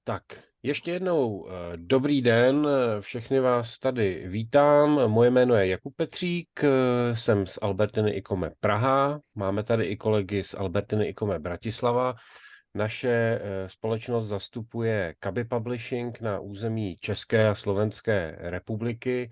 Tak, ještě jednou dobrý den, všechny vás tady vítám. Moje jméno je Jakub Petřík, jsem z Albertiny icome Praha. Máme tady i kolegy z Albertiny icome Bratislava. Naše společnost zastupuje CABI Publishing na území České a Slovenské republiky.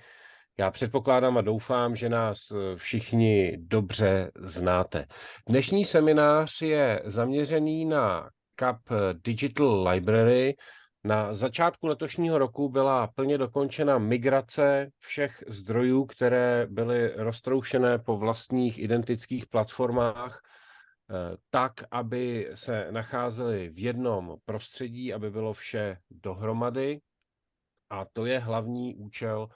Já předpokládám a doufám, že nás všichni dobře znáte. Dnešní seminář je zaměřený na CAB Digital Library. Na začátku letošního roku byla plně dokončena migrace všech zdrojů, které byly roztroušené po vlastních identických platformách, tak, aby se nacházely v jednom prostředí, aby bylo vše dohromady. A to je hlavní účel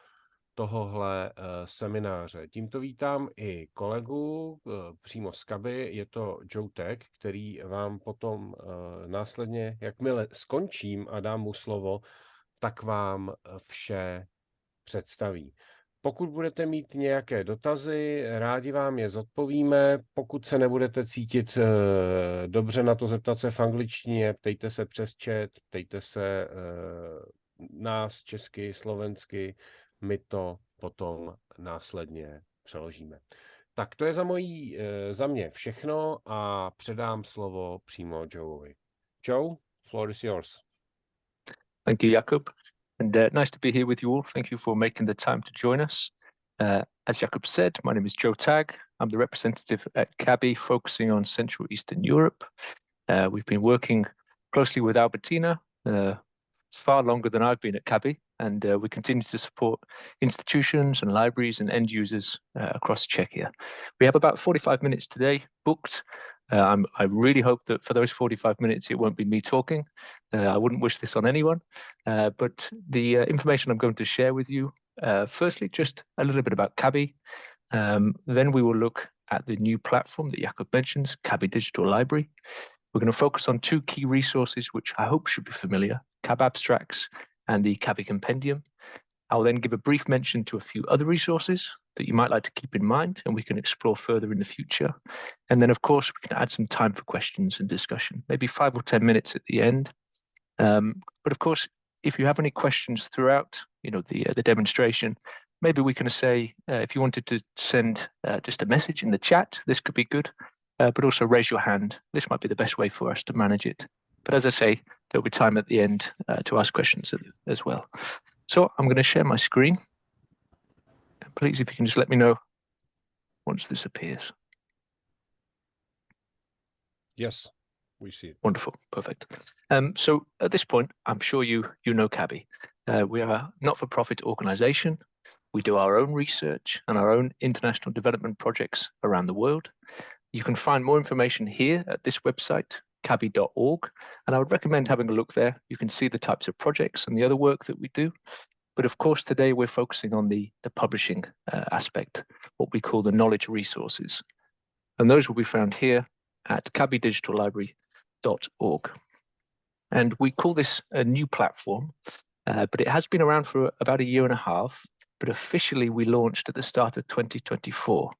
tohohle semináře. Tímto vítám i kolegu přímo z CABI, je to Tagg, který vám potom následně, jakmile skončím a dám mu slovo, tak vám vše představí. Pokud budete mít nějaké dotazy, rádi vám je zodpovíme. Pokud se nebudete cítit dobře na to zeptat se v angličtině, ptejte se přes chat, ptejte se nás česky, slovensky, my to potom následně přeložíme. Tak to je za mě všechno a předám slovo přímo Joeovi. Joe, floor is yours. Thank you, Jakub. And nice to be here with you all. Thank you for making the time to join us. As Jakub said, my name is Joe Tagg. I'm the representative at CABI, focusing on Central Eastern Europe. We've been working closely with Albertina far longer than I've been at CABI, and we continue to support institutions and libraries and end users across Czechia. We have about 45 minutes today booked. I really hope that for those 45 minutes it won't be me talking. I wouldn't wish this on anyone, but the information I'm going to share with you, firstly, just a little bit about CABI. Then we will look at the new platform that Jakub mentions, CABI Digital Library. We're going to focus on two key resources, which I hope should be familiar, CAB Abstracts and the CABI Compendium. I'll then give a brief mention to a few other resources that you might like to keep in mind and we can explore further in the future. And then, of course, we can add some time for questions and discussion, maybe 5 or 10 minutes at the end. But of course, if you have any questions throughout, the demonstration, maybe we can say, if you wanted to send just a message in the chat, this could be good. But also raise your hand. This might be the best way for us to manage it. But as I say, there'll be time at the end to ask questions as well. So I'm going to share my screen. Please, if you can just let me know once this appears. Yes, we see it. Wonderful, perfect. So at this point, I'm sure you know CABI. We are a not-for-profit organization. We do our own research and our own international development projects around the world. You can find more information here at this website, cabi.org, and I would recommend having a look there. You can see the types of projects and the other work that we do. But of course, today we're focusing on the publishing aspect, what we call the knowledge resources. And those will be found here at cabidigitallibrary.org. And we call this a new platform, but it has been around for about 1.5 years, but officially we launched at the start of 2024.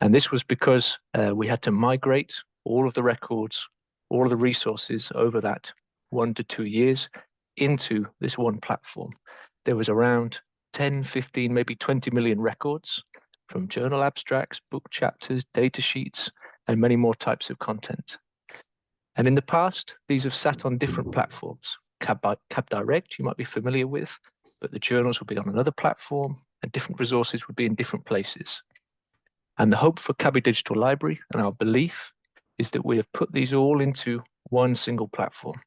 And this was because we had to migrate all of the records, all of the resources over that 1 to 2 years into this one platform. There was around 10, 15, maybe 20 million records from journal abstracts, book chapters, data sheets, and many more types of content. And in the past, these have sat on different platforms. CAB Direct, you might be familiar with, but the journals will be on another platform and different resources would be in different places. And the hope for CABI Digital Library and our belief is that we have put these all into one single platform.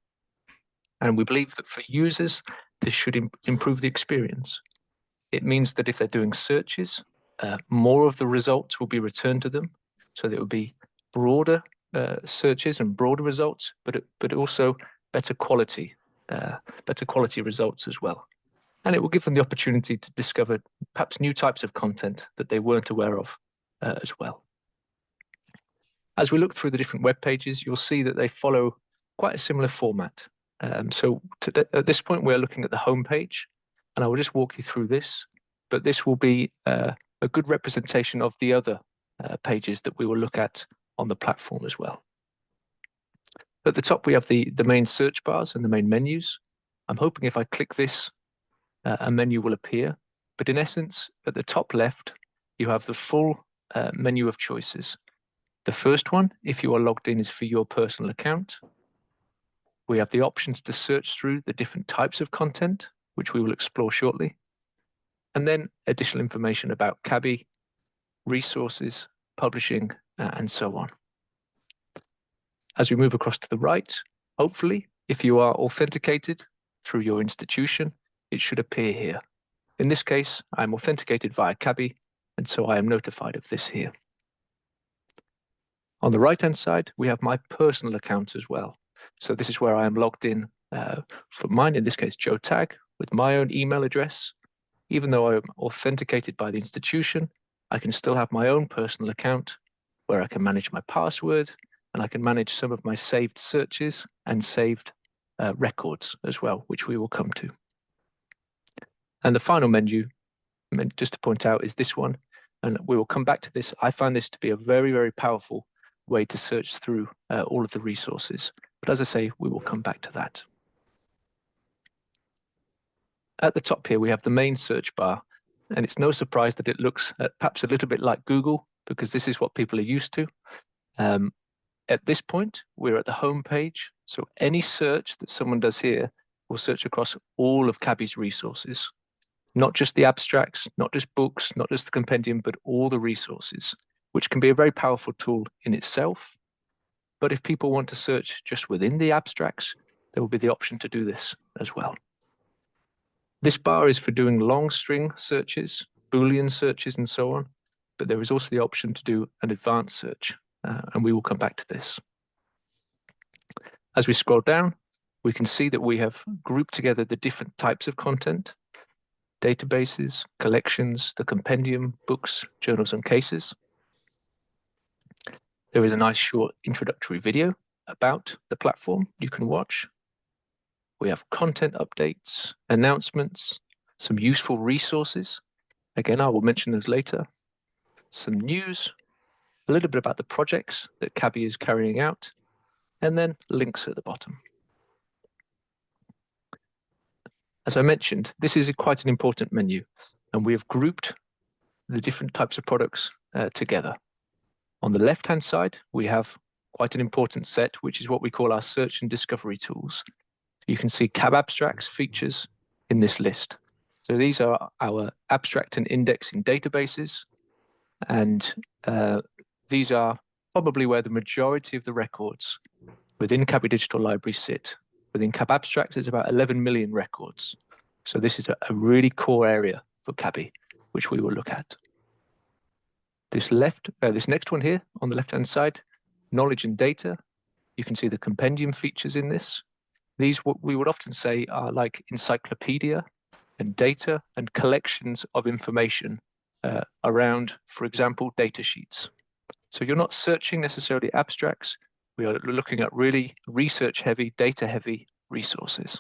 And we believe that for users, this should improve the experience. It means that if they're doing searches, more of the results will be returned to them. So there will be broader searches and broader results, but also better quality results as well. And it will give them the opportunity to discover perhaps new types of content that they weren't aware of as well. As we look through the different web pages, you'll see that they follow quite a similar format. So at this point, we're looking at the home page, and I will just walk you through this, but this will be a good representation of the other pages that we will look at on the platform as well. At the top, we have the main search bars and the main menus. I'm hoping if I click this, a menu will appear. But in essence, at the top left, you have the full menu of choices. The first one, if you are logged in, is for your personal account. We have the options to search through the different types of content, which we will explore shortly. And then additional information about CABI, resources, publishing, and so on. As we move across to the right, hopefully, if you are authenticated through your institution, it should appear here. In this case, I'm authenticated via CABI, and so I am notified of this here. On the right-hand side, we have my personal account as well. So this is where I am logged in for mine, in this case, Joe Tagg, with my own email address. Even though I'm authenticated by the institution, I can still have my own personal account where I can manage my password, and I can manage some of my saved searches and saved records as well, which we will come to. And the final menu, just to point out, is this one, and we will come back to this. I find this to be a very, very powerful way to search through all of the resources. But as I say, we will come back to that. At the top here, we have the main search bar, and it's no surprise that it looks perhaps a little bit like Google, because this is what people are used to. At this point, we're at the home page, so any search that someone does here will search across all of CABI's resources, not just the abstracts, not just books, not just the compendium, but all the resources, which can be a very powerful tool in itself. But if people want to search just within the abstracts, there will be the option to do this as well. This bar is for doing long string searches, Boolean searches, and so on. But there is also the option to do an advanced search, and we will come back to this. As we scroll down, we can see that we have grouped together the different types of content: databases, collections, the compendium, books, journals, and cases. There is a nice short introductory video about the platform you can watch. We have content updates, announcements, some useful resources. Again, I will mention those later. Some news, a little bit about the projects that CABI is carrying out, and then links at the bottom. As I mentioned, this is quite an important menu, and we have grouped the different types of products together. On the left-hand side, we have quite an important set, which is what we call our search and discovery tools. You can see CAB abstracts features in this list. So these are our abstract and indexing databases, and these are probably where the majority of the records within CABI Digital Library sit. Within CAB abstracts, there's about 11 million records. So this is a really core area for CABI, which we will look at. This next one here on the left-hand side, knowledge and data. You can see the compendium features in this. These, what we would often say, are like encyclopedia and data and collections of information around, for example, data sheets. So you're not searching necessarily abstracts. We are looking at really research-heavy, data-heavy resources.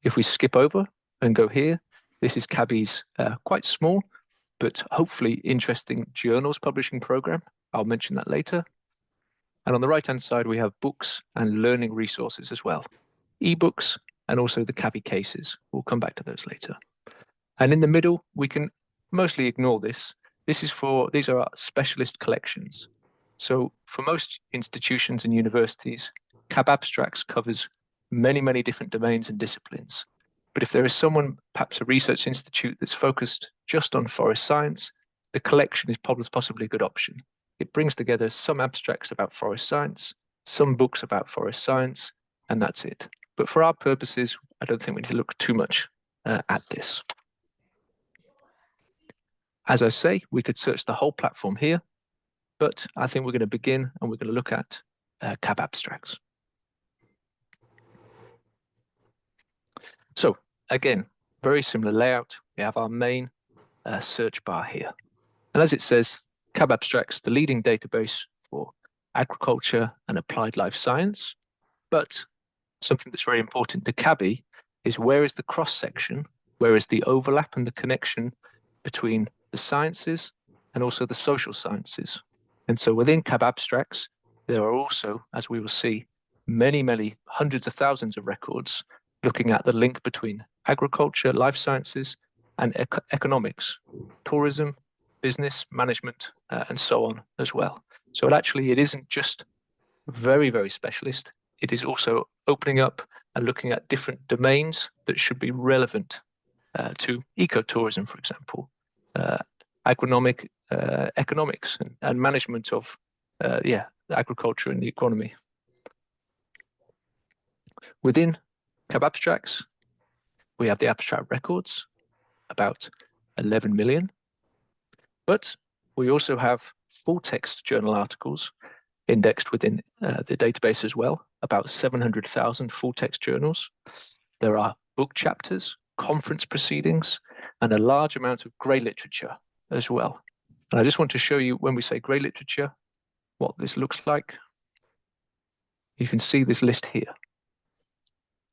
If we skip over and go here, this is CABI's quite small, but hopefully interesting journals publishing program. I'll mention that later. And on the right-hand side, we have books and learning resources as well. eBooks and also the CABI cases. We'll come back to those later. And in the middle, we can mostly ignore this. These are our specialist collections. So for most institutions and universities, CAB abstracts covers many, many different domains and disciplines. But if there is someone, perhaps a research institute that's focused just on forest science, the collection is possibly a good option. It brings together some abstracts about forest science, some books about forest science, and that's it. But for our purposes, I don't think we need to look too much at this. As I say, we could search the whole platform here, but I think we're going to begin and we're going to look at CAB abstracts. So again, very similar layout. We have our main search bar here. And as it says, CAB abstracts, the leading database for agriculture and applied life science. But something that's very important to CABI is where is the cross-section, where is the overlap and the connection between the sciences and also the social sciences. And so within CAB abstracts, there are also, as we will see, many hundreds of thousands of records looking at the link between agriculture, life sciences, and economics, tourism, business, management, and so on as well. So it isn't just very specialist. It is also opening up and looking at different domains that should be relevant to ecotourism, for example, economics and management of agriculture and the economy. Within CAB abstracts, we have the abstract records, about 11 million, but we also have full text journal articles indexed within the database as well, about 700,000 full text journals. There are book chapters, conference proceedings, and a large amount of grey literature as well. And I just want to show you, when we say grey literature, what this looks like. You can see this list here.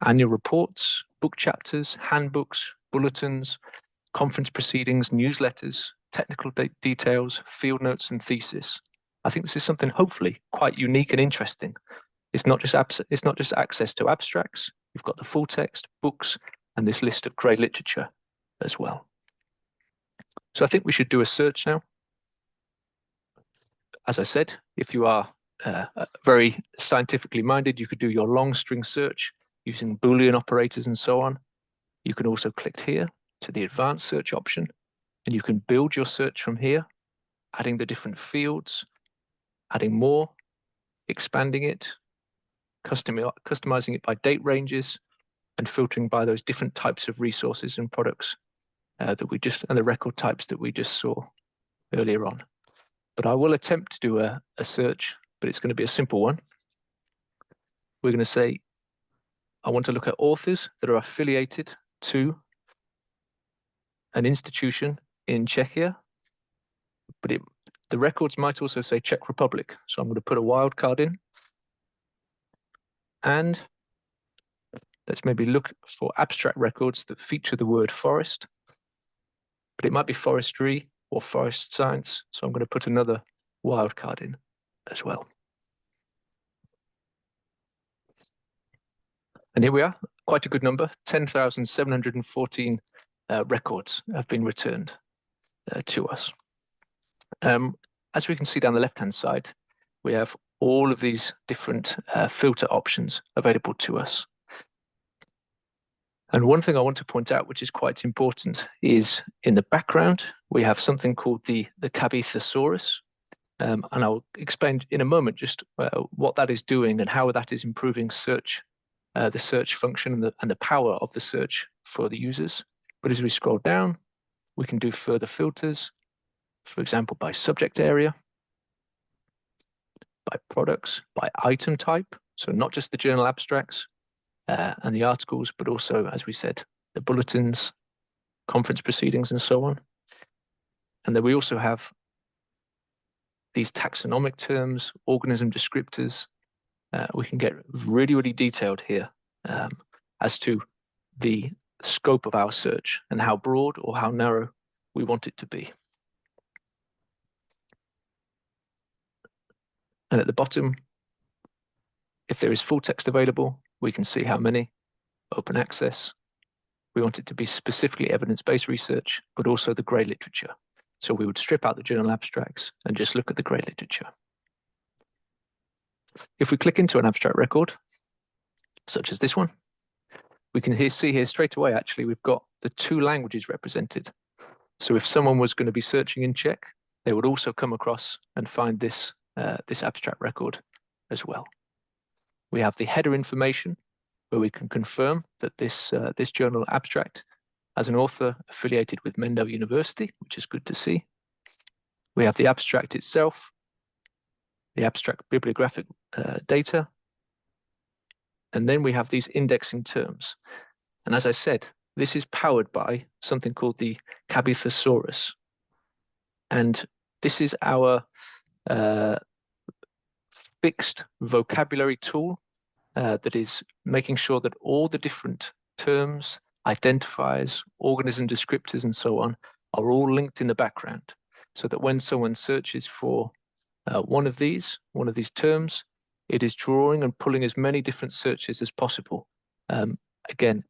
Annual reports, book chapters, handbooks, bulletins, conference proceedings, newsletters, technical details, field notes, and thesis. I think this is something hopefully quite unique and interesting. It's not just access to abstracts. You've got the full text, books, and this list of grey literature as well. So I think we should do a search now. As I said, if you are very scientifically minded, you could do your long string search using Boolean operators and so on. You can also click here to the advanced search option, and you can build your search from here, adding the different fields, adding more, expanding it, customizing it by date ranges, and filtering by those different types of resources and products and the record types that we just saw earlier on. But I will attempt to do a search, but it's going to be a simple one. We're going to say, I want to look at authors that are affiliated to an institution in Czechia, but the records might also say Czech Republic. So I'm going to put a wildcard in. And let's maybe look for abstract records that feature the word forest, but it might be forestry or forest science. So I'm going to put another wildcard in as well. And here we are, quite a good number, 10,714 records have been returned to us. As we can see down the left-hand side, we have all of these different filter options available to us. And one thing I want to point out, which is quite important, is in the background, we have something called the CABI thesaurus. And I'll explain in a moment just what that is doing and how that is improving search, the search function and the power of the search for the users. But as we scroll down, we can do further filters, for example, by subject area, by products, by item type. So not just the journal abstracts and the articles, but also, as we said, the bulletins, conference proceedings, and so on. And then we also have these taxonomic terms, organism descriptors. We can get really detailed here as to the scope of our search and how broad or how narrow we want it to be. And at the bottom, if there is full text available, we can see how many, open access. We want it to be specifically evidence-based research, but also the grey literature. So we would strip out the journal abstracts and just look at the grey literature. If we click into an abstract record, such as this one, we can see here straight away, actually, we've got the two languages represented. So if someone was going to be searching in Czech, they would also come across and find this abstract record as well. We have the header information, where we can confirm that this journal abstract has an author affiliated with Mendel University, which is good to see. We have the abstract itself, the abstract bibliographic data, and then we have these indexing terms. And as I said, this is powered by something called the CABI thesaurus. And this is our fixed vocabulary tool that is making sure that all the different terms, identifiers, organism descriptors, and so on are all linked in the background, so that when someone searches for one of these terms, It is drawing and pulling as many different searches as possible. Again,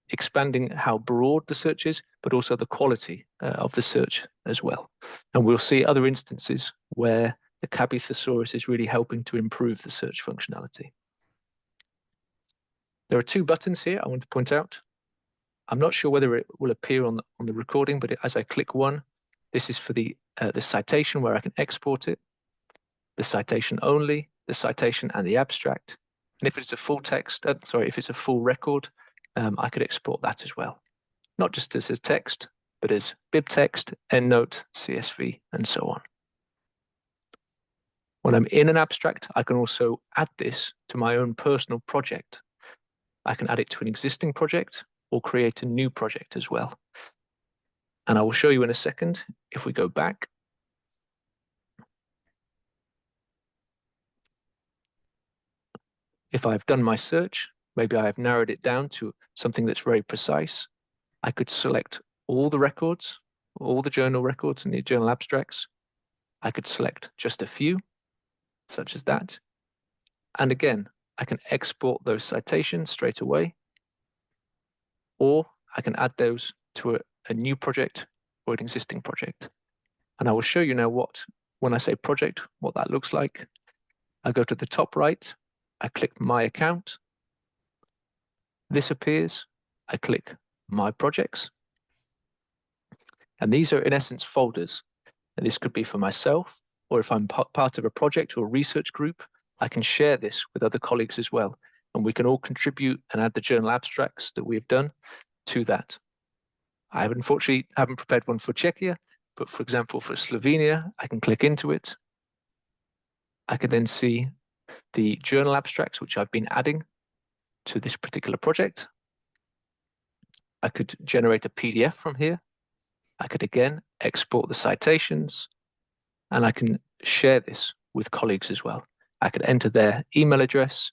expanding how broad the search is, but also the quality of the search as well. And we'll see other instances where the CABI thesaurus is really helping to improve the search functionality. There are two buttons here I want to point out. I'm not sure whether it will appear on the recording, but as I click one, this is for the citation where I can export it, the citation only, the citation and the abstract. And if it's a full text, if it's a full record, I could export that as well. Not just as text, but as bibtext, endnote, CSV, and so on. When I'm in an abstract, I can also add this to my own personal project. I can add it to an existing project or create a new project as well. And I will show you in a second. If we go back, if I've done my search, maybe I have narrowed it down to something that's very precise, I could select all the records, all the journal records and the journal abstracts. I could select just a few, such as that. And again, I can export those citations straight away, or I can add those to a new project or an existing project. And I will show you now when I say project, what that looks like. I go to the top right, I click My Account. This appears, I click My Projects. And these are in essence folders. And this could be for myself, or if I'm part of a project or a research group, I can share this with other colleagues as well. And we can all contribute and add the journal abstracts that we've done to that. I unfortunately haven't prepared one for Czechia, but for example, for Slovenia, I can click into it. I can then see the journal abstracts, which I've been adding to this particular project. I could generate a PDF from here. I could again export the citations, and I can share this with colleagues as well. I could enter their email address.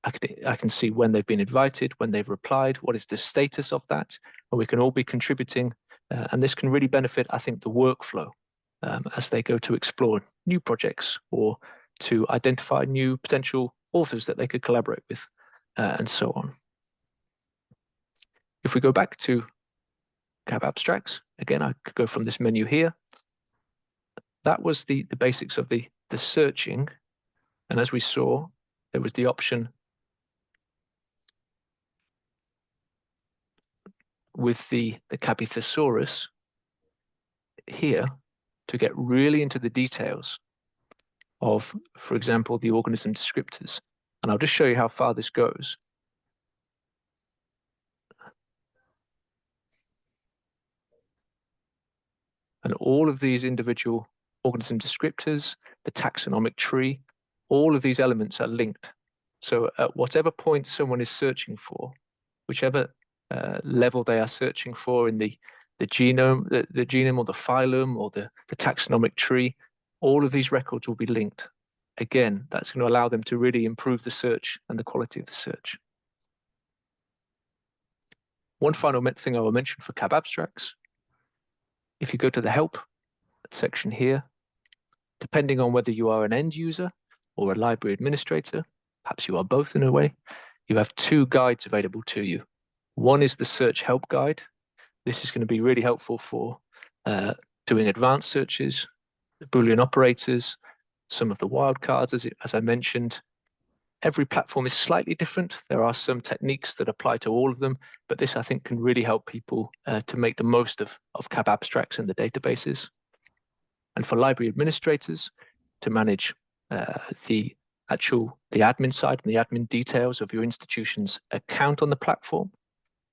I can see when they've been invited, when they've replied, what is the status of that, and we can all be contributing. And this can really benefit, I think, the workflow as they go to explore new projects or to identify new potential authors that they could collaborate with, and so on. If we go back to CAB Abstracts, again, I could go from this menu here. That was the basics of the searching. And as we saw, there was the option with the CABI thesaurus here to get really into the details of, for example, the organism descriptors. And I'll just show you how far this goes. And all of these individual organism descriptors, the taxonomic tree, all of these elements are linked. So at whatever point someone is searching for, whichever level they are searching for in the genome, the genome or the phylum or the taxonomic tree, all of these records will be linked. Again, that's going to allow them to really improve the search and the quality of the search. One final thing I will mention for CAB Abstracts, if you go to the help section here, depending on whether you are an end user or a library administrator, perhaps you are both in a way, you have two guides available to you. One is the search help guide. This is going to be really helpful for doing advanced searches, the Boolean operators, some of the wildcards, as I mentioned. Every platform is slightly different. There are some techniques that apply to all of them, but this, I think, can really help people to make the most of CAB Abstracts in the databases. And for library administrators, to manage the admin side and the admin details of your institution's account on the platform,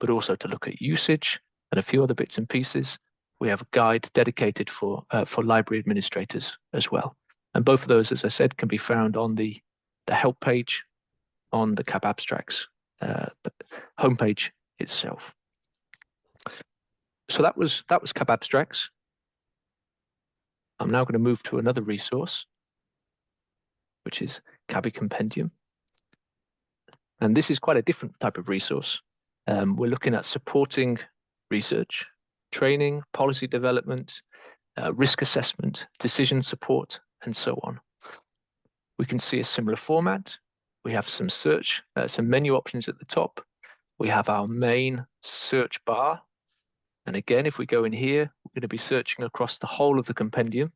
but also to look at usage and a few other bits and pieces, we have a guide dedicated for library administrators as well. And both of those, as I said, can be found on the help page on the CAB Abstracts homepage itself. So that was CAB Abstracts. I'm now going to move to another resource, which is CABI Compendium. And this is quite a different type of resource. We're looking at supporting research, training, policy development, risk assessment, decision support, and so on. we can see a similar format. We have some search, some menu options at the top. We have our main search bar. And again, if we go in here, we're going to be searching across the whole of the compendium.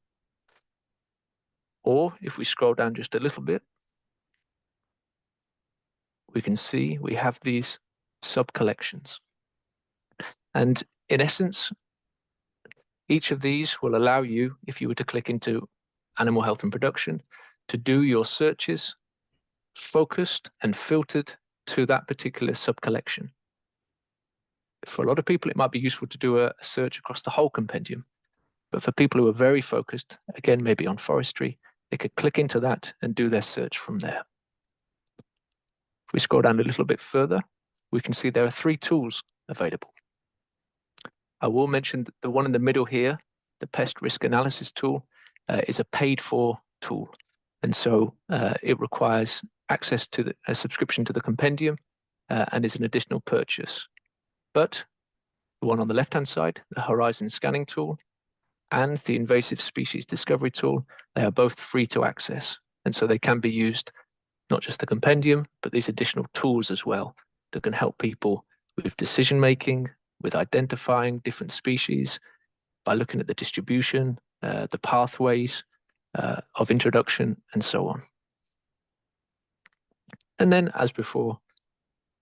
Or if we scroll down just a little bit, we can see we have these sub-collections. And in essence, each of these will allow you, if you were to click into animal health and production, to do your searches focused and filtered to that particular sub-collection. For a lot of people, it might be useful to do a search across the whole compendium. But for people who are very focused, again, maybe on forestry, they could click into that and do their search from there. If we scroll down a little bit further, we can see there are 3 tools available. I will mention that the one in the middle here, the pest risk analysis tool, is a paid-for tool. And so it requires access to a subscription to the compendium and is an additional purchase. But the one on the left-hand side, the horizon scanning tool, and the invasive species discovery tool, they are both free to access. And so they can be used, not just the compendium, but these additional tools as well that can help people with decision-making, with identifying different species, by looking at the distribution, the pathways of introduction, and so on. And then, as before,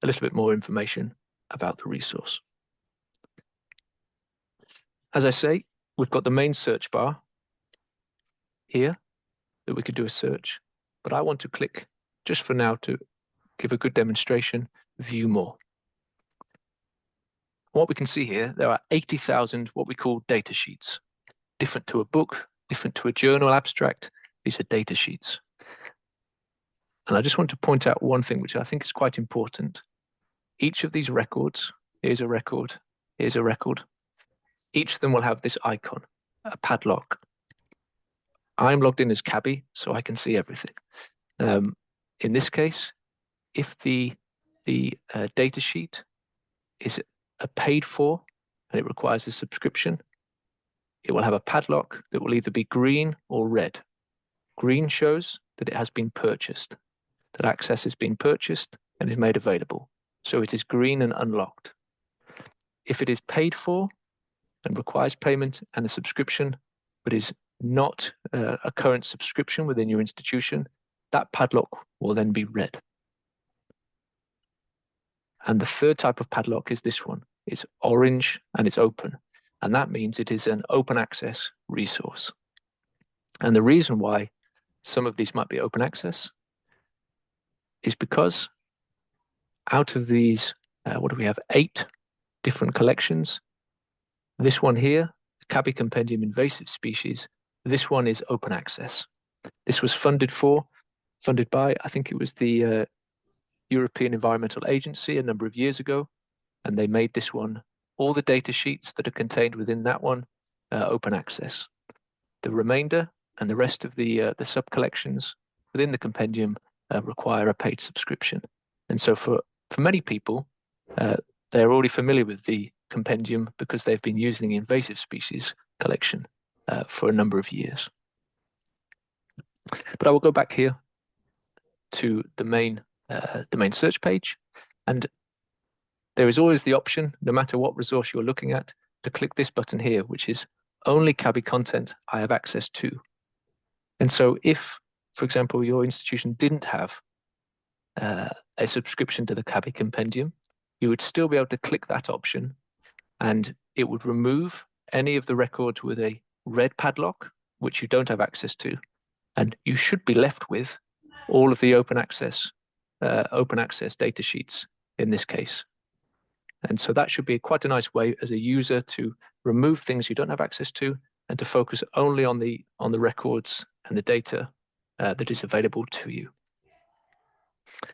a little bit more information about the resource. As I say, we've got the main search bar here that we could do a search, but I want to click, just for now, to give a good demonstration, view more. What we can see here, there are 80,000 what we call data sheets, different to a book, different to a journal abstract. These are data sheets. And I just want to point out one thing, which I think is quite important. Each of these records, here's a record, here's a record. Each of them will have this icon, a padlock. I'm logged in as CABI, so I can see everything. In this case, if the data sheet is paid for and it requires a subscription, it will have a padlock that will either be green or red. Green shows that it has been purchased, that access has been purchased and is made available. So it is green and unlocked. If it is paid for and requires payment and a subscription, but is not a current subscription within your institution, that padlock will then be red. And the third type of padlock is this one. It's orange and it's open. And that means it is an open access resource. And the reason why some of these might be open access is because out of these, what do we have? 8 different collections. This one here, the CABI Compendium Invasive Species, this one is open access. This was funded by, I think it was the European Environmental Agency a number of years ago, and they made this one, all the data sheets that are contained within that one, open access. The remainder and the rest of the sub-collections within the compendium require a paid subscription. And so for many people, they're already familiar with the compendium because they've been using the invasive species collection for a number of years. But I will go back here to the main search page, and there is always the option, no matter what resource you're looking at, to click this button here, which is only CABI content I have access to. And so if, for example, your institution didn't have a subscription to the CABI Compendium, you would still be able to click that option and it would remove any of the records with a red padlock, which you don't have access to. And you should be left with all of the open access data sheets in this case. And so that should be quite a nice way as a user to remove things you don't have access to and to focus only on the records and the data that is available to you.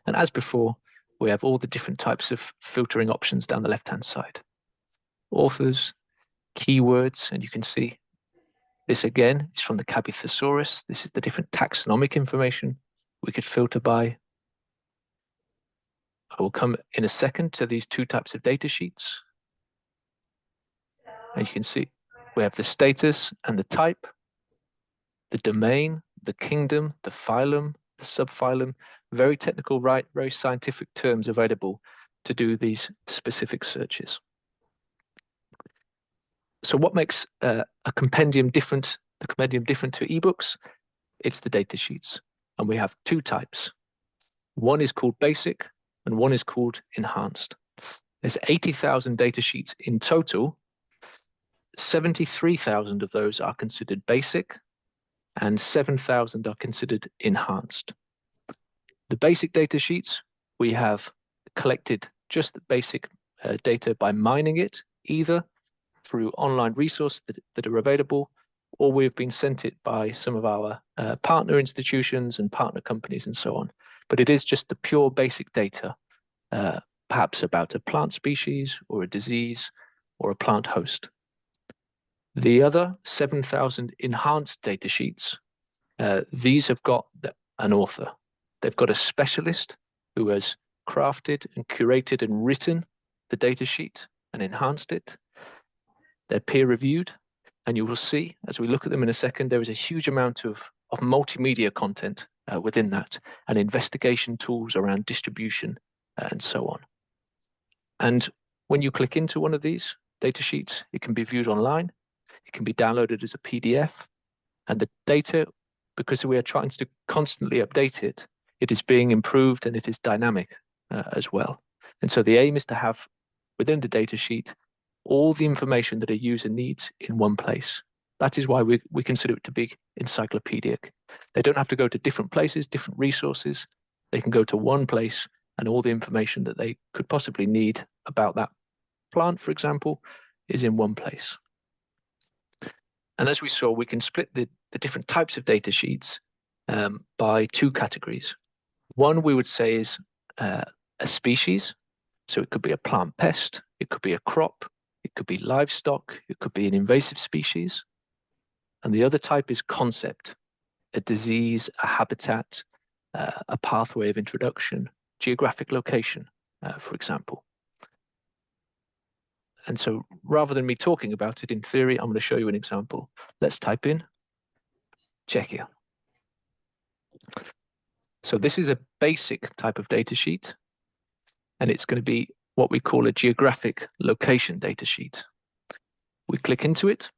And as before, we have all the different types of filtering options down the left-hand side. Authors, keywords, and you can see this again is from the CABI thesaurus. This is the different taxonomic information we could filter by. I will come in a second to these 2 types of data sheets. And you can see we have the status and the type, the domain, the kingdom, the phylum, the subphylum, very technical, right, very scientific terms available to do these specific searches. So what makes a compendium different, the compendium different to eBooks? It's the data sheets. And we have two types. One is called basic and one is called enhanced. There's 80,000 data sheets in total. 73,000 of those are considered basic and 7,000 are considered enhanced. The basic data sheets, we have collected just the basic data by mining it, either through online resources that are available, or we've been sent it by some of our partner institutions and partner companies and so on. But it is just the pure basic data, perhaps about a plant species or a disease or a plant host. The other 7,000 enhanced data sheets, these have got an author. They've got a specialist who has crafted and curated and written the data sheet and enhanced it. They're peer-reviewed, and you will see, as we look at them in a second, there is a huge amount of multimedia content within that, and investigation tools around distribution and so on. And when you click into one of these data sheets, it can be viewed online, it can be downloaded as a PDF, and the data, because we are trying to constantly update it, it is being improved and it is dynamic as well. And so the aim is to have within the data sheet all the information that a user needs in one place. That is why we consider it to be encyclopedic. They don't have to go to different places, different resources. They can go to one place and all the information that they could possibly need about that plant, for example, is in one place. And as we saw, we can split the different types of data sheets by two categories. One we would say is a species. So it could be a plant pest, it could be a crop, it could be livestock, it could be an invasive species. And the other type is concept, a disease, a habitat, a pathway of introduction, geographic location, for example. And so rather than me talking about it in theory, I'm going to show you an example. Let's type in Czechia. So this is a basic type of data sheet, and it's going to be what we call a geographic location data sheet. We click into it.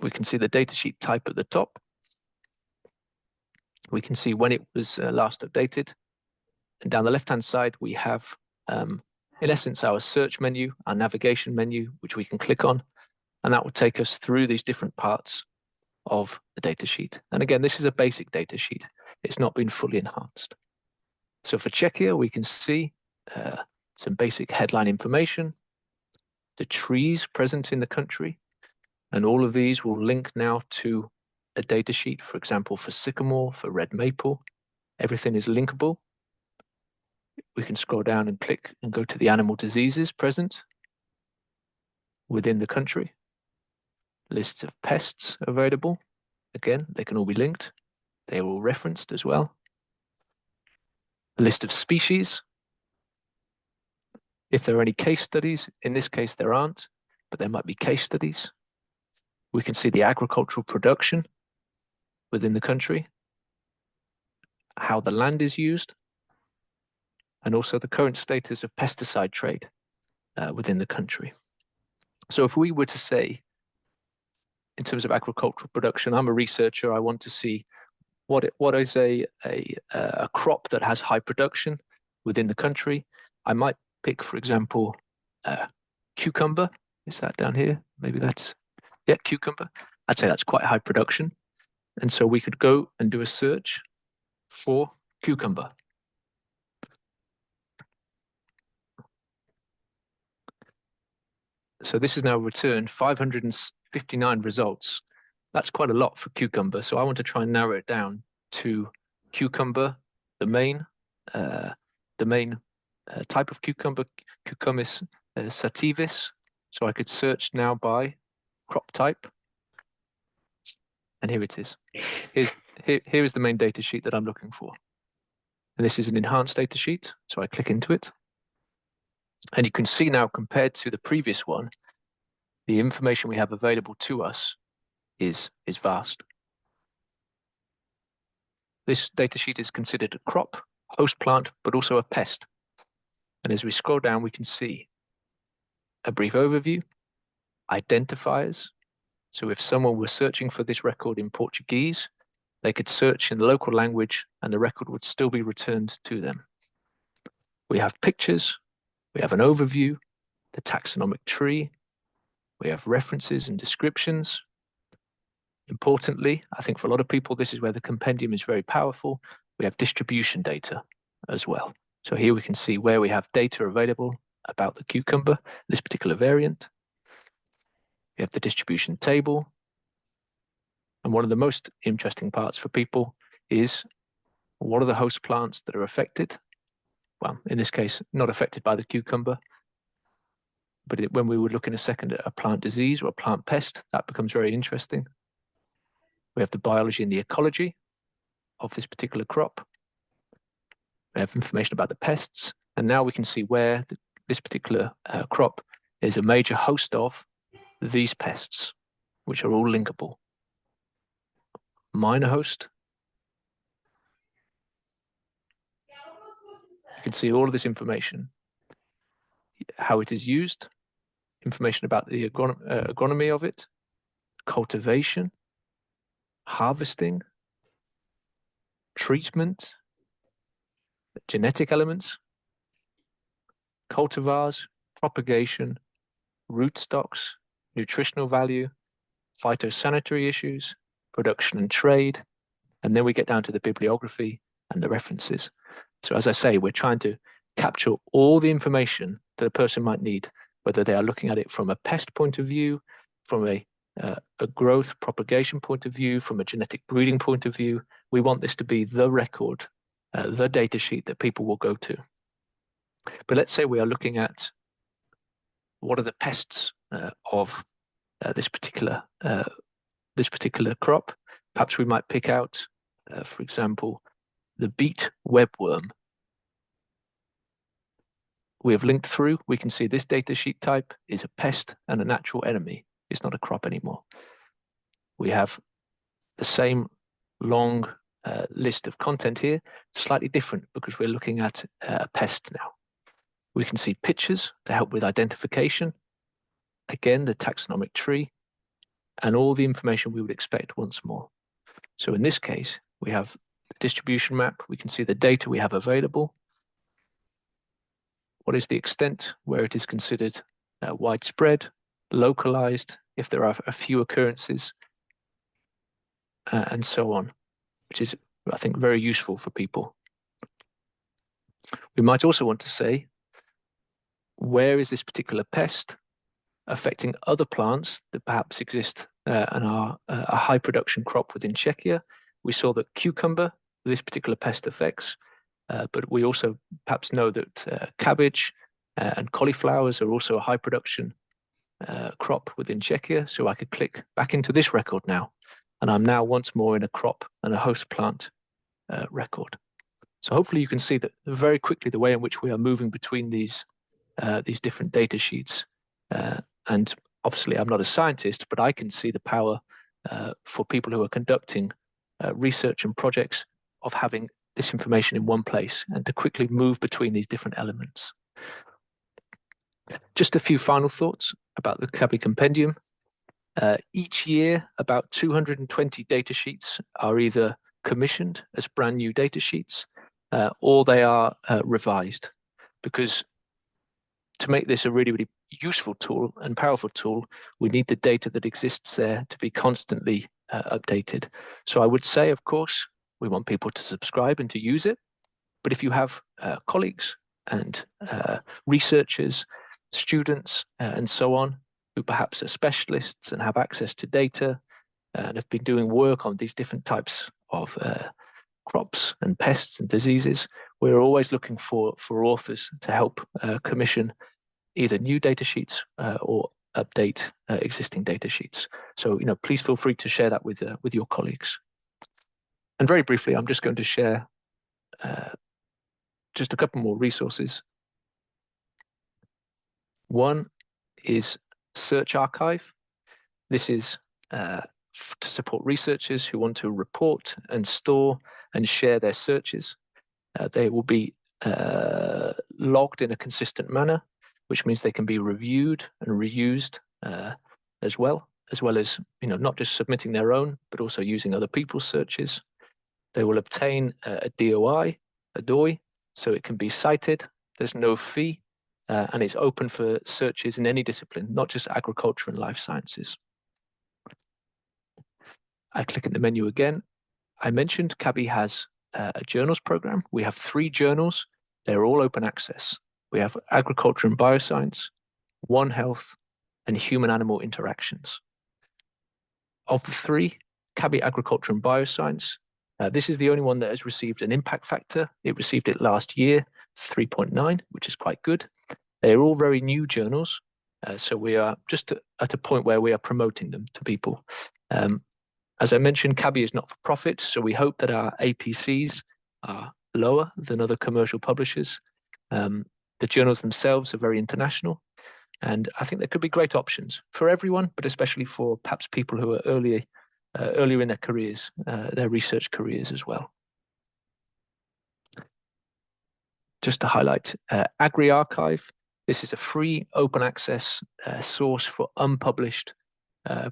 We can see the data sheet type at the top. We can see when it was last updated. And down the left-hand side, we have, in essence, our search menu, our navigation menu, which we can click on. And that will take us through these different parts of the data sheet. And again, this is a basic data sheet. It's not been fully enhanced. So for Czechia, we can see some basic headline information, the trees present in the country, and all of these will link now to a data sheet, for example, for sycamore, for red maple. Everything is linkable. We can scroll down and click and go to the animal diseases present within the country. Lists of pests available. Again, they can all be linked. They are all referenced as well. A list of species. If there are any case studies, in this case there aren't, but there might be case studies. We can see the agricultural production within the country, how the land is used, and also the current status of pesticide trade within the country. So if we were to say, in terms of agricultural production, I'm a researcher, I want to see what is a crop that has high production within the country. I might pick, for example, cucumber. Is that down here? Maybe that's, yeah, cucumber. I'd say that's quite high production. And so we could go and do a search for cucumber. So this has now returned 559 results. That's quite a lot for cucumber. So I want to try and narrow it down to cucumber, the main type of cucumber, Cucumis sativis. So I could search now by crop type. And here it is. Here is the main data sheet that I'm looking for. And this is an enhanced data sheet. So I click into it. And you can see now, compared to the previous one, the information we have available to us is vast. this datasheet is considered a crop, host plant, but also a pest. And as we scroll down, we can see a brief overview, identifiers. So if someone were searching for this record in Portuguese, they could search in the local language and the record would still be returned to them. We have pictures, we have an overview, the taxonomic tree, we have references and descriptions. Importantly, I think for a lot of people, this is where the compendium is very powerful. We have distribution data as well. So here we can see where we have data available about the cucumber, this particular variant. We have the distribution table. And one of the most interesting parts for people is what are the host plants that are affected? Well, in this case, not affected by the cucumber. But when we would look in a second at a plant disease or a plant pest, that becomes very interesting. We have the biology and the ecology of this particular crop. We have information about the pests. And now we can see where this particular crop is a major host of these pests, which are all linkable. Minor host. You can see all of this information, how it is used, information about the agronomy of it, cultivation, harvesting, treatment, genetic elements, cultivars, propagation, rootstocks, nutritional value, phytosanitary issues, production and trade, and then we get down to the bibliography and the references. So as I say, we're trying to capture all the information that a person might need, whether they are looking at it from a pest point of view, from a growth propagation point of view, from a genetic breeding point of view. We want this to be the record, the data sheet that people will go to. But let's say we are looking at what are the pests of this particular crop. Perhaps we might pick out, for example, the beet webworm. We have linked through, we can see this data sheet type is a pest and a natural enemy. It's not a crop anymore. We have the same long list of content here, slightly different because we're looking at a pest now. We can see pictures to help with identification. Again, the taxonomic tree and all the information we would expect once more. So in this case, we have the distribution map. We can see the data we have available. What is the extent where it is considered widespread, localized, if there are a few occurrences, and so on, which is, I think, very useful for people. We might also want to say, where is this particular pest affecting other plants that perhaps exist and are a high production crop within Czechia? We saw that cucumber, this particular pest affects, but we also perhaps know that cabbage and cauliflowers are also a high production crop within Czechia. So I could click back into this record now, and I'm now once more in a crop and a host plant record. So hopefully you can see that very quickly the way in which we are moving between these different data sheets. And obviously I'm not a scientist, but I can see the power for people who are conducting research and projects of having this information in one place and to quickly move between these different elements. Just a few final thoughts about the CABI Compendium. Each year, about 220 data sheets are either commissioned as brand new data sheets or they are revised, because to make this a really, really useful tool and powerful tool, we need the data that exists there to be constantly updated. So I would say, of course, we want people to subscribe and to use it. But if you have colleagues and researchers, students, and so on, who perhaps are specialists and have access to data and have been doing work on these different types of crops and pests and diseases, we're always looking for authors to help commission either new data sheets or update existing data sheets. So, please feel free to share that with your colleagues. And very briefly, I'm just going to share just a couple more resources. One is Search Archive. This is to support researchers who want to report and store and share their searches. They will be logged in a consistent manner, which means they can be reviewed and reused as well as not just submitting their own, but also using other people's searches. They will obtain a DOI, so it can be cited. There's no fee, and it's open for searches in any discipline, not just agriculture and life sciences. I click in the menu again. I mentioned CABI has a journals program. We have 3 journals. They're all open access. We have Agriculture and Bioscience, One Health, and Human-Animal Interactions. Of the 3, CABI Agriculture and Bioscience, this is the only one that has received an impact factor. It received it last year, 3.9, which is quite good. They're all very new journals, so we are just at a point where we are promoting them to people. As I mentioned, CABI is not for profit, so we hope that our APCs are lower than other commercial publishers. The journals themselves are very international, and I think there could be great options for everyone, but especially for perhaps people who are earlier in their careers, their research careers as well. Just to highlight, AgriArchive. This is a free open access source for unpublished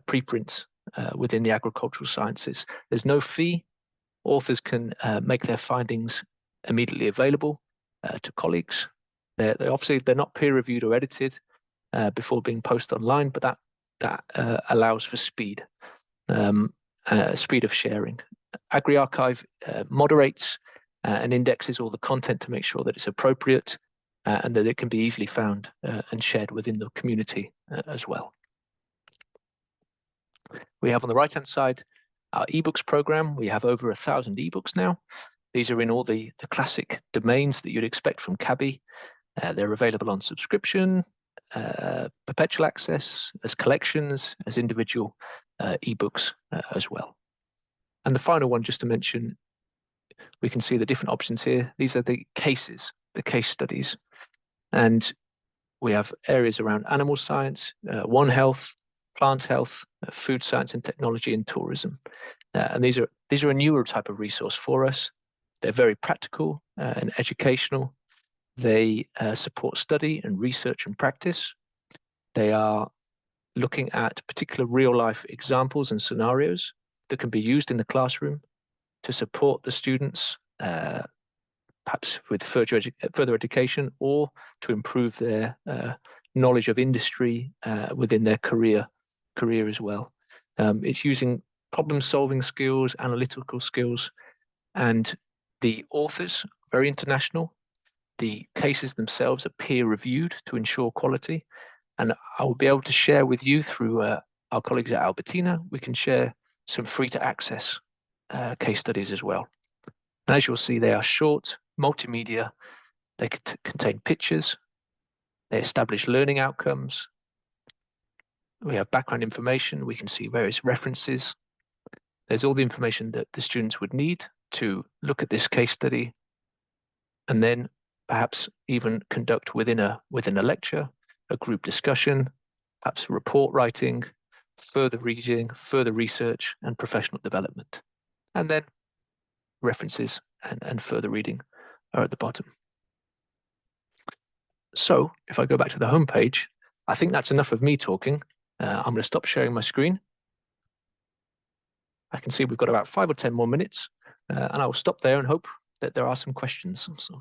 preprints within the agricultural sciences. There's no fee. Authors can make their findings immediately available to colleagues. They're not peer reviewed or edited before being posted online, but that allows for speed of sharing. AgriArchive moderates and indexes all the content to make sure that it's appropriate and that it can be easily found and shared within the community as well. We have on the right-hand side our eBooks program. We have over 1,000 eBooks now. These are in all the classic domains that you'd expect from CABI. They're available on subscription, perpetual access, as collections, as individual eBooks as well. And the final one, just to mention, we can see the different options here. These are the cases, the case studies. And we have areas around animal science, One Health, plant health, food science and technology, and tourism. And these are a newer type of resource for us. They're very practical and educational. They support study and research and practice. They are looking at particular real-life examples and scenarios that can be used in the classroom to support the students, perhaps with further education, or to improve their knowledge of industry within their career as well. It's using problem-solving skills, analytical skills, and the authors, very international. The cases themselves are peer-reviewed to ensure quality. And I will be able to share with you through our colleagues at Albertina. We can share some free-to-access case studies as well. And as you'll see, they are short, multimedia. They contain pictures. They establish learning outcomes. We have background information. We can see various references. There's all the information that the students would need to look at this case study, and then perhaps even conduct within a lecture, a group discussion, perhaps report writing, further reading, further research, and professional development. And then references and further reading are at the bottom. So if I go back to the homepage, I think that's enough of me talking. I'm going to stop sharing my screen. I can see we've got about 5 or 10 more minutes, and I will stop there and hope that there are some questions. So.